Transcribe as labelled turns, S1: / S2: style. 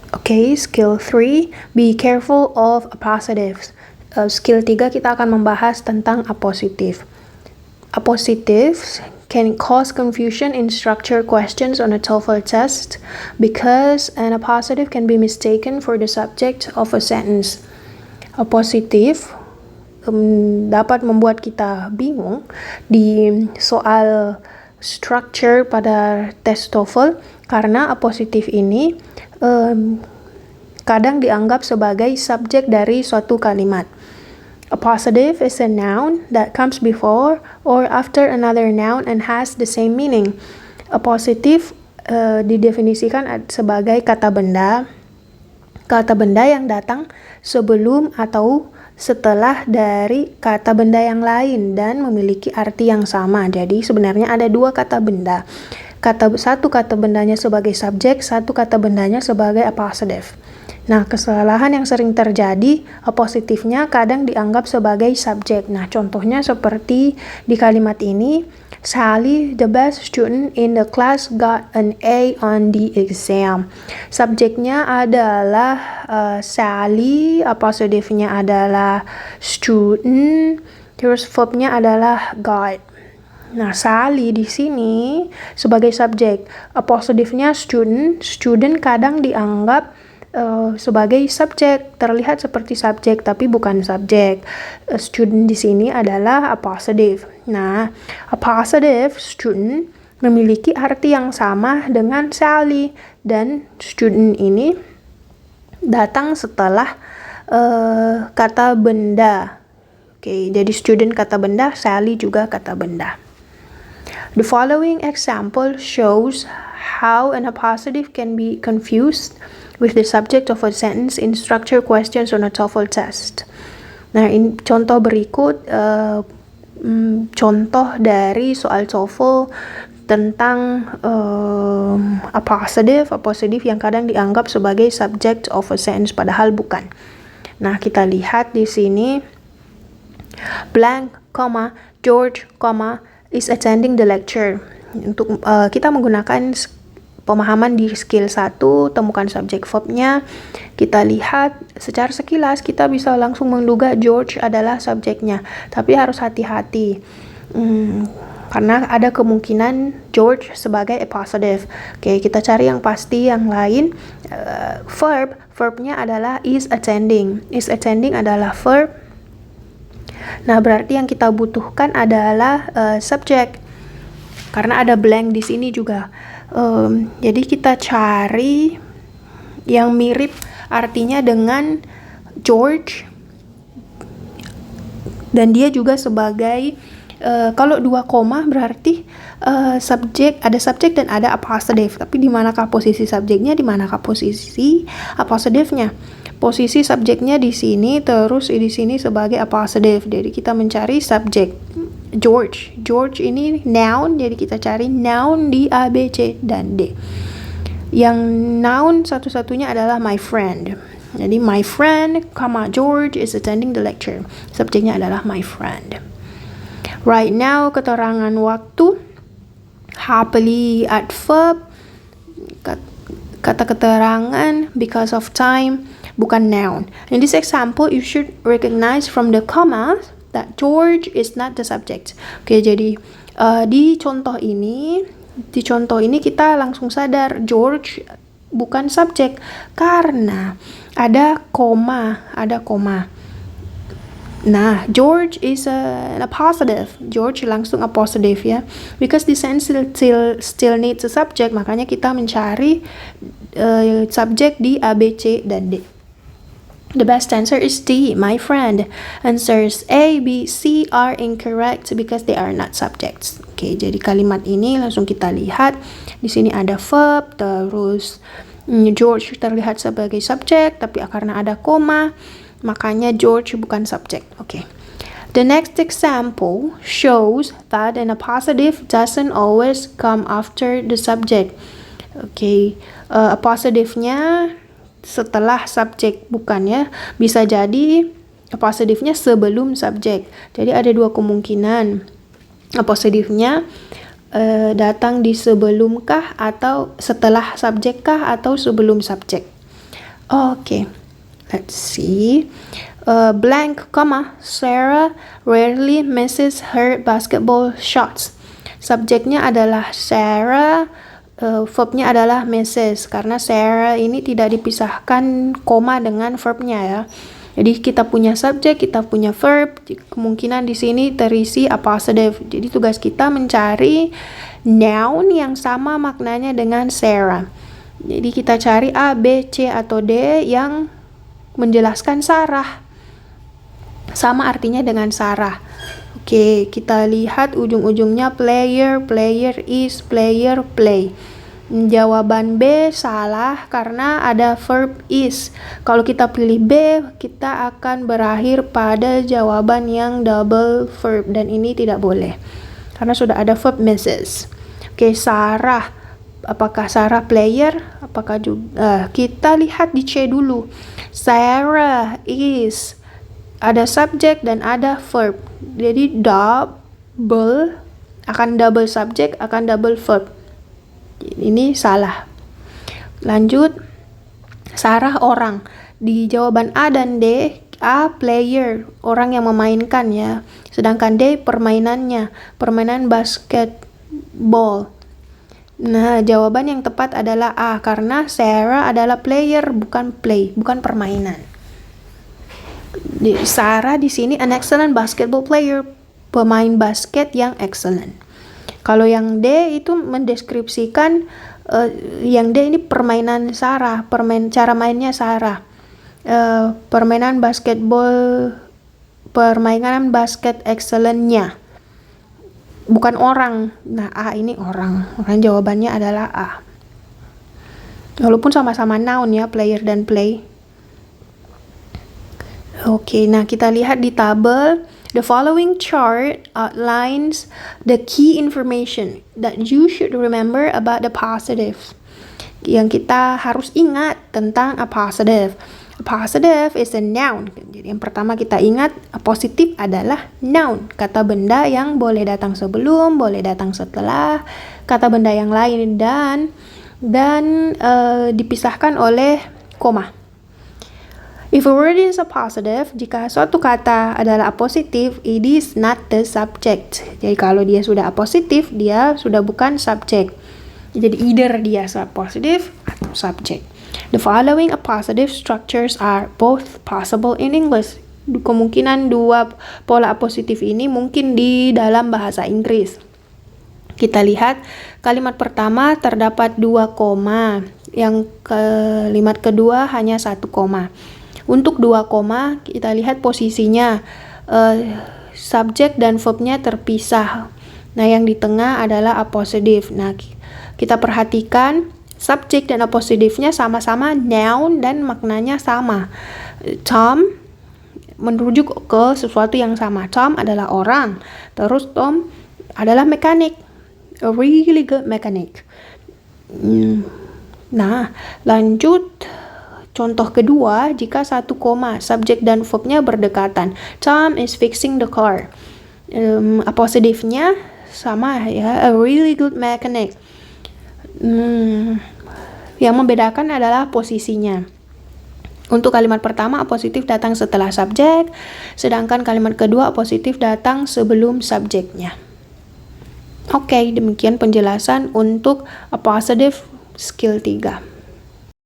S1: Okay, skill 3, be careful of appositives. Skill 3 kita akan membahas tentang appositive. Appositives can cause confusion in structure questions on a TOEFL test because an appositive can be mistaken for the subject of a sentence. Appositive dapat membuat kita bingung di soal structure pada tes TOEFL karena appositive ini kadang dianggap sebagai subjek dari suatu kalimat. Appositive is a noun that comes before or after another noun and has the same meaning. Appositive didefinisikan sebagai kata benda yang datang sebelum atau setelah dari kata benda yang lain dan memiliki arti yang sama. Jadi sebenarnya ada dua kata benda. Satu kata bendanya sebagai subjek, satu kata bendanya sebagai appositive. Nah, kesalahan yang sering terjadi, appositifnya kadang dianggap sebagai subjek. Nah, contohnya seperti di kalimat ini, Sally, the best student in the class, got an A on the exam. Subjeknya adalah Sally, appositifnya adalah student, terus verbnya adalah got. Nah, Sally di sini sebagai subjek, appositifnya student. Student kadang dianggap sebagai subjek, terlihat seperti subjek tapi bukan subjek. Student di sini adalah appositive. Nah, appositive student memiliki arti yang sama dengan Sally dan student ini datang setelah kata benda. Oke, jadi student kata benda, Sally juga kata benda. The following example shows how an appositive can be confused with the subject of a sentence in structure questions on a TOEFL test. Nah, contoh berikut contoh dari soal TOEFL tentang appositive yang kadang dianggap sebagai subject of a sentence padahal bukan. Nah, kita lihat di sini blank, George, is attending the lecture. Untuk kita menggunakan pemahaman di skill 1, temukan subjek verbnya. Kita lihat secara sekilas kita bisa langsung menduga George adalah subjeknya, tapi harus hati-hati karena ada kemungkinan George sebagai appositive. Oke, kita cari yang pasti yang lain. Verbnya adalah is attending. Is attending adalah verb. Nah, berarti yang kita butuhkan adalah subjek. Karena ada blank di sini juga. Jadi kita cari yang mirip artinya dengan George. Dan dia juga sebagai kalau 2 koma berarti subjek, ada subjek dan ada appositive. Tapi di manakah posisi subjeknya, di manakah posisi appositive-nya? Posisi subjeknya di sini, terus di sini sebagai appositive. Jadi kita mencari subjek George. George ini noun, jadi kita cari noun di A, B, C, dan D. Yang noun satu-satunya adalah my friend. Jadi my friend, George is attending the lecture. Subjeknya adalah my friend. Right now, keterangan waktu. Happily at verb. Kata keterangan because of time, bukan noun. In this example, you should recognize from the comma that George is not the subject. Oke, jadi di contoh ini kita langsung sadar George bukan subjek karena ada koma. Nah, George is an appositive. George langsung appositive ya. Because the sentence still needs a subject, makanya kita mencari subjek di A, B, C, dan D. The best answer is D, my friend. Answers A, B, C are incorrect because they are not subjects. Oke, jadi kalimat ini langsung kita lihat. Di sini ada verb, terus George terlihat sebagai subjek, tapi karena ada koma, makanya George bukan subjek. Oke. The next example shows that an appositive doesn't always come after the subject. Oke, appositifnya setelah subjek, bukan ya. Bisa jadi appositifnya sebelum subjek. Jadi ada dua kemungkinan. Appositifnya datang di sebelumkah atau setelah subjekkah atau sebelum subjek. Okay, let's see. Blank, comma, Sarah rarely misses her basketball shots. Subjeknya adalah Sarah, verbnya adalah misses, karena Sarah ini tidak dipisahkan koma dengan verbnya ya. Jadi kita punya subjek, kita punya verb, kemungkinan di sini terisi appositive. Jadi tugas kita mencari noun yang sama maknanya dengan Sarah. Jadi kita cari A, B, C, atau D yang menjelaskan Sarah. Sama artinya dengan Sarah. Oke, kita lihat ujung-ujungnya player, player is, player play. Jawaban B salah karena ada verb is. Kalau kita pilih B, kita akan berakhir pada jawaban yang double verb dan ini tidak boleh karena sudah ada verb misses. Oke, Sarah. Apakah Sarah player? Apakah juga kita lihat di C dulu. Sarah is, ada subjek dan ada verb. Jadi double akan double subjek, akan double verb. Ini salah. Lanjut, Sarah orang. Di jawaban A dan D, A player, orang yang memainkan ya. Sedangkan D permainannya, permainan basketball. Nah, jawaban yang tepat adalah A karena Sarah adalah player, bukan play, bukan permainan. Sarah di sini an excellent basketball player, pemain basket yang excellent. Kalau yang D itu mendeskripsikan yang D ini permainan Sarah, cara mainnya Sarah. Permainan basket excellent-nya. Bukan orang. Nah, A ini orang. Makanya jawabannya adalah A. Walaupun sama-sama noun ya, player dan play. Oke, nah kita lihat di tabel. The following chart outlines the key information that you should remember about the positive. Yang kita harus ingat tentang a positive. A positive is a noun. Jadi yang pertama kita ingat, a positive adalah noun. Kata benda yang boleh datang sebelum, boleh datang setelah kata benda yang lain dan dipisahkan oleh koma. If a word is a positive, jika suatu kata adalah a positive, it is not the subject. Jadi kalau dia sudah a positive, dia sudah bukan subject. Jadi either dia positive atau subject. The following appositive structures are both possible in English. Kemungkinan dua pola appositif ini mungkin di dalam bahasa Inggris. Kita lihat kalimat pertama terdapat 2 koma, yang kalimat kedua hanya 1 koma. Untuk 2 koma, kita lihat posisinya, subjek dan verbnya terpisah. Nah, yang di tengah adalah appositive. Nah, kita perhatikan subjek dan appositifnya sama-sama noun dan maknanya sama. Tom merujuk ke sesuatu yang sama. Tom adalah orang. Terus Tom adalah mekanik. A really good mechanic. Nah, lanjut. Contoh kedua, jika 1 koma, subjek dan verbnya berdekatan. Tom is fixing the car. Appositifnya sama ya, a really good mechanic. Yang membedakan adalah posisinya. Untuk kalimat pertama, appositif datang setelah subjek, sedangkan kalimat kedua, appositif datang sebelum subjeknya. Oke, demikian penjelasan untuk appositive skill 3.